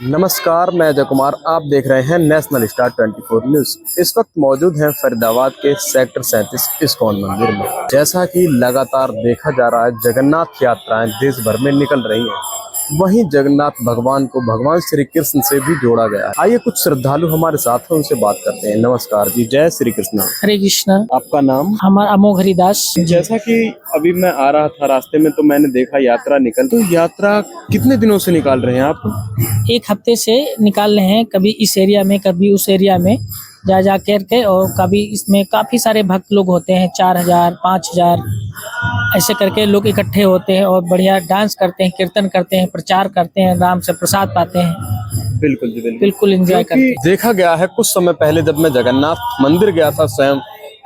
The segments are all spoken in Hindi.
नमस्कार, मैं अजय कुमार। आप देख रहे हैं नेशनल स्टार 24 न्यूज। इस वक्त मौजूद हैं फरीदाबाद के सेक्टर 37 इस्कॉन मंदिर में। जैसा कि लगातार देखा जा रहा है, जगन्नाथ यात्राएं देश भर में निकल रही हैं। वहीं जगन्नाथ भगवान को भगवान श्री कृष्ण से भी जोड़ा गया है। आइए कुछ श्रद्धालु हमारे साथ हैं, उनसे बात करते हैं। नमस्कार जी, जय श्री कृष्ण। हरे कृष्ण। आपका नाम? हमारा अमोघ हरिदास। जैसा कि अभी मैं आ रहा था रास्ते में तो मैंने देखा यात्रा निकल, तो यात्रा कितने दिनों से निकाल रहे हैं आप? एक हफ्ते से निकाल रहे हैं, कभी इस एरिया में कभी उस एरिया में जा करके, और कभी इसमें काफी सारे भक्त लोग होते हैं, 4000 5000 ऐसे करके लोग इकट्ठे होते हैं और बढ़िया डांस करते हैं, कीर्तन करते हैं, प्रचार करते हैं, राम से प्रसाद पाते हैं। बिल्कुल जी, बिल्कुल एंजॉय करते हैं। देखा गया है कुछ समय पहले जब मैं जगन्नाथ मंदिर गया था स्वयं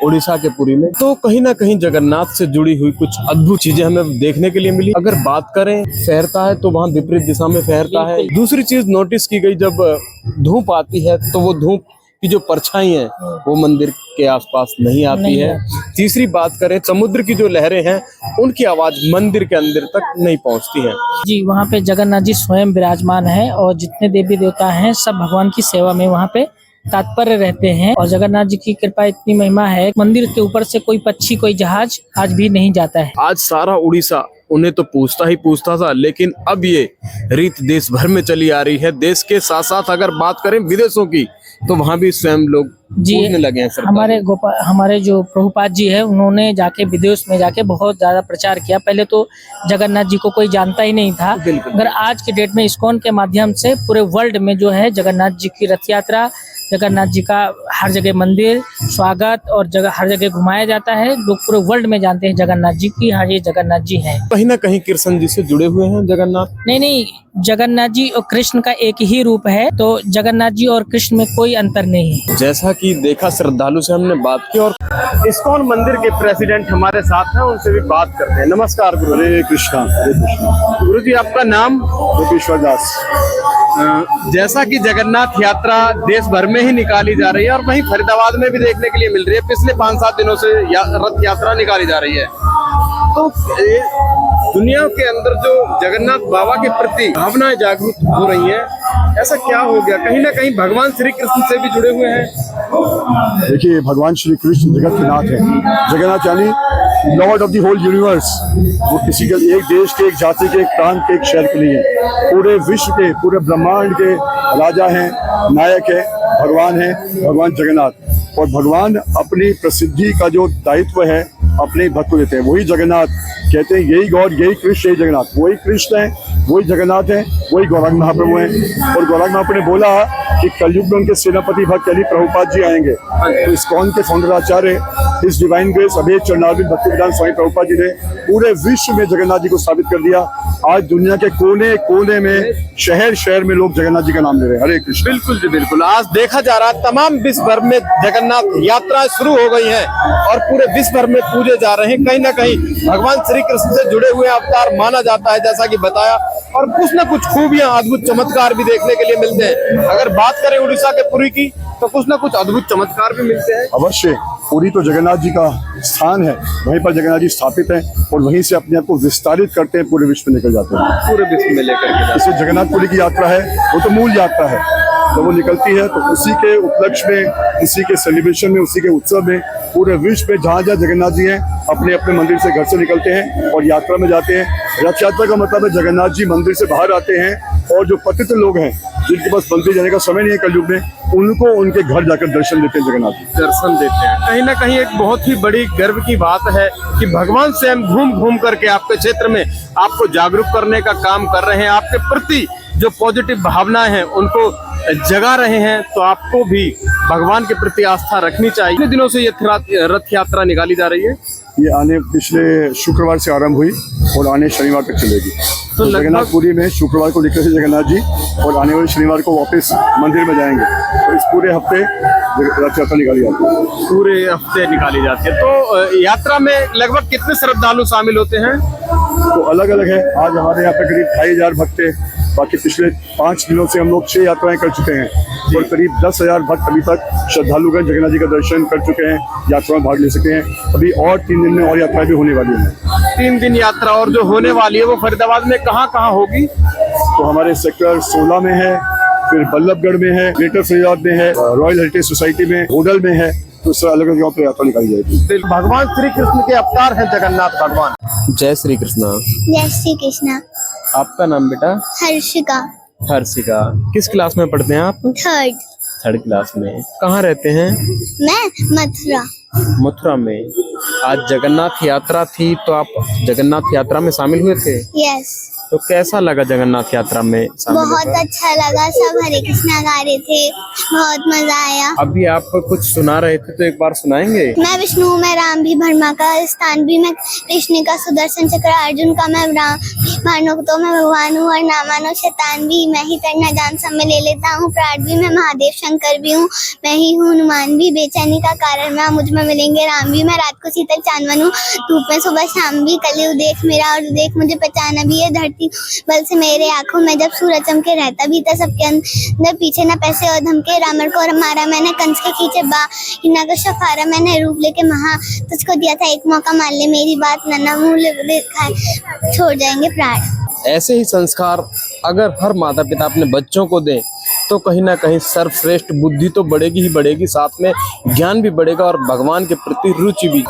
उड़ीसा के पुरी में, तो कहीं ना कहीं जगन्नाथ से जुड़ी हुई कुछ अद्भुत चीजें हमें देखने के लिए मिली। अगर बात करें फहरता है तो वहाँ विपरीत दिशा में फहरता है। दूसरी चीज नोटिस की गई, जब धूप आती है तो वो धूप की जो परछाई है वो मंदिर के आसपास नहीं आती है। तीसरी बात करें, समुद्र की जो लहरें हैं उनकी आवाज मंदिर के अंदर तक नहीं पहुंचती है जी। वहाँ पे जगन्नाथ जी स्वयं विराजमान है और जितने देवी देवता हैं सब भगवान की सेवा में वहाँ पे तात्पर्य रहते हैं। और जगन्नाथ जी की कृपा इतनी महिमा है, मंदिर के ऊपर से कोई पक्षी कोई जहाज आज भी नहीं जाता है। आज सारा उड़ीसा उन्हें तो पूछता था, लेकिन अब ये रीत देश भर में चली आ रही है। देश के साथ साथ अगर बात करें विदेशों की, तो वहाँ भी स्वयं लोग पूजने लगे हैं। हमारे जो प्रभुपाद जी है, उन्होंने जाके विदेश में जाके बहुत ज्यादा प्रचार किया। पहले तो जगन्नाथ जी को कोई जानता ही नहीं था, अगर आज के डेट में इस्कॉन के माध्यम से पूरे वर्ल्ड में जो है जगन्नाथ जी की रथ यात्रा, जगन्नाथ जी का हर जगह मंदिर स्वागत और हर जगह घुमाया जाता है। लोग पूरे वर्ल्ड में जानते हैं जगन्नाथ जी की, हाँ ये जगन्नाथ जी हैं। कहीं ना कहीं कृष्ण जी से जुड़े हुए हैं जगन्नाथ? नहीं, जगन्नाथ जी और कृष्ण का एक ही रूप है, तो जगन्नाथ जी और कृष्ण में कोई अंतर नहीं है। जैसा कि देखा, श्रद्धालु से हमने बात की और इस्कॉन मंदिर के प्रेसिडेंट हमारे साथ हैं, उनसे भी बात करते हैं। नमस्कार गुरु। हरे कृष्णा। गुरु जी, आपका नाम? गोपेश्वर दास। जैसा कि जगन्नाथ यात्रा देश भर में ही निकाली जा रही है और वहीं फरीदाबाद में भी देखने के लिए मिल रही है, पिछले 5-7 दिनों से रथ यात्रा निकाली जा रही है, तो दुनिया के अंदर जो जगन्नाथ बाबा के प्रति भावनाएं जागरूक हो रही हैं, ऐसा क्या हो गया? कहीं ना कहीं भगवान श्री कृष्ण से भी जुड़े हुए हैं। देखिए, भगवान श्री कृष्ण जगत के नाथ है। जगन्नाथ यानी lord of the whole universe. वो किसी के एक देश के, एक जाति के, एक प्रांत के, एक शहर के लिए है, पूरे विश्व के, पूरे ब्रह्मांड के राजा हैं, नायक है, भगवान है, भगवान जगन्नाथ। और भगवान अपनी प्रसिद्धि का जो दायित्व है अपने भक्त को देते हैं। वही जगन्नाथ कहते हैं, यही गॉड, यही कृष्ण, यही जगन्नाथ। वही कृष्ण है, वही जगन्नाथ है, वही गौरांग महाप्रभु हैं। और गौरांग महाप्रभु ने बोला कि कलयुग में उनके सेनापति भक्त अली प्रभुपाद जी आएंगे। तो इस्कॉन के फाउंडर आचार्य इस डिवाइन ग्रेस अभेद चरणारविंद भक्तिवेदांत स्वामी प्रभुपाद जी ने पूरे विश्व में जगन्नाथ जी को स्थापित कर दिया। आज दुनिया के कोने कोने में, शहर शहर में लोग जगन्नाथ जी का नाम ले रहे हैं। हरे कृष्ण। बिल्कुल जी, बिल्कुल। आज देखा जा रहा है तमाम विश्व भर में जगन्नाथ यात्रा शुरू हो गई है और पूरे विश्व भर में पूजे जा रहे हैं। कहीं ना कहीं भगवान श्री कृष्ण से जुड़े हुए अवतार माना जाता है, जैसा कि बताया, और कुछ न कुछ खूबियां, अद्भुत चमत्कार भी देखने के लिए मिलते हैं। अगर बात करें उड़ीसा के पुरी की, तो कुछ न कुछ अद्भुत चमत्कार भी मिलते हैं। अवश्य, पुरी तो जगन्नाथ जी का स्थान है, वहीं पर जगन्नाथ जी स्थापित हैं और वहीं से अपने आप को विस्तारित करते हैं, पूरे विश्व में निकल जाते हैं, पूरे विश्व में लेकर के। इससे जगन्नाथपुरी की यात्रा है, वो तो मूल यात्रा है। जब वो निकलती है तो उसी के उपलक्ष्य में, उसी के सेलिब्रेशन में, उसी के उत्सव में पूरे विश्व में जहाँ जहाँ जगन्नाथ जी हैं अपने अपने मंदिर से घर से निकलते हैं और यात्रा में जाते हैं। रथ यात्रा का मतलब है जगन्नाथ जी मंदिर से बाहर आते हैं और जो पतित लोग हैं, जिनके पास मंदिर जाने का समय नहीं है कलयुग में, उनको उनके घर जाकर दर्शन देते हैं, जगन्नाथ जी दर्शन देते हैं। कहीं ना कहीं एक बहुत ही बड़ी गर्व की बात है कि भगवान स्वयं घूम घूम करके आपके क्षेत्र में आपको जागरूक करने का काम कर रहे हैं, आपके प्रति जो पॉजिटिव भावनाएं हैं उनको जगा रहे हैं। तो आपको भी भगवान के प्रति आस्था रखनी चाहिए। कितने दिनों से ये रथ यात्रा निकाली जा रही है? ये पिछले शुक्रवार से आरंभ हुई और आने शनिवार तक चलेगी। तो जगन्नाथपुरी में शुक्रवार को निकले थे जगन्नाथ जी और आने वाले शनिवार को वापस मंदिर में जाएंगे। तो इस पूरे हफ्ते रथ यात्रा निकाली जाती है। पूरे हफ्ते निकाली जाती है। तो यात्रा में लगभग कितने श्रद्धालु शामिल होते हैं? तो अलग अलग है। आज हमारे यहाँ पे करीब 2500 भक्त थे। बाकी पिछले 5 दिनों से हम लोग 6 यात्राएं कर चुके हैं और करीब 10,000 भक्त अभी तक श्रद्धालुगण जगन्नाथ जी का दर्शन कर चुके हैं, यात्रा में भाग ले सके हैं। अभी और 3 दिन में और यात्राएं भी होने वाली हैं। 3 दिन यात्रा और जो होने वाली है वो फरीदाबाद में कहाँ कहाँ होगी? तो हमारे सेक्टर 16 में है, फिर बल्लभगढ़ में है, ग्रेटर फरीदाबाद में है, रॉयल हेरिटेज सोसाइटी में, होडल में है। तो इस तरह अलग अलग जगहों पर यात्रा निकाली जाएगी। भगवान श्री कृष्ण के अवतार हैं जगन्नाथ भगवान। जय श्री कृष्णा। जय श्री कृष्णा। आपका नाम बेटा? हर्षिका। हर्षिका। किस क्लास में पढ़ते हैं आप? थर्ड क्लास में। कहाँ रहते हैं? मैं मथुरा। मथुरा में। आज जगन्नाथ यात्रा थी तो आप जगन्नाथ यात्रा में शामिल हुए थे? यस। तो कैसा लगा जगन्नाथ यात्रा में शामिल बहुत होकर? अच्छा लगा, सब हरे कृष्णा गा रहे थे, बहुत मजा आया। अभी आप कुछ सुना रहे थे तो एक बार सुनाएंगे? मैं विष्णु, मैं राम भी, भरमा का स्थान भी, मैं कृष्ण का सुदर्शन चक्र, अर्जुन का मैं राम, मानो तो मैं भगवान हूँ और ना मानो शैतान भी, मैं ही तरना जान सब में ले लेता हूँ प्राण भी, मैं महादेव शंकर भी हूँ, मैं ही हूँ हनुमान भी, बेचैनी का कारण मैं, मुझ में मिलेंगे राम भी, मैं रात को शीतल चांदवन हूँ, धूप में सुबह शाम भी, कलयुग देख मेरा और देख मुझे पहचाना भी है, धरती बल से मेरे आंखों में जब सूरज चमके रहता भी था सबके अंदर, पीछे न पैसे और धमके, रावण को मारा मैंने, कंस के खींचे बा, हिना का शफारा मैंने, रूप लेके महा तुझको दिया था एक मौका, मान ले मेरी बात, नन्ना मुंह दिखाए छोड़ जाएंगे प्राण। ऐसे ही संस्कार अगर हर माता पिता अपने बच्चों को दें तो कहीं ना कहीं सर्वश्रेष्ठ बुद्धि तो बढ़ेगी ही बढ़ेगी, साथ में ज्ञान भी बढ़ेगा और भगवान के प्रति रुचि भी।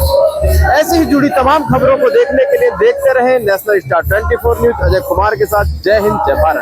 ऐसे ही जुड़ी तमाम खबरों को देखने के लिए देखते रहे national star 24 news. Ajay Kumar के साथ जय हिंद, जय भारत।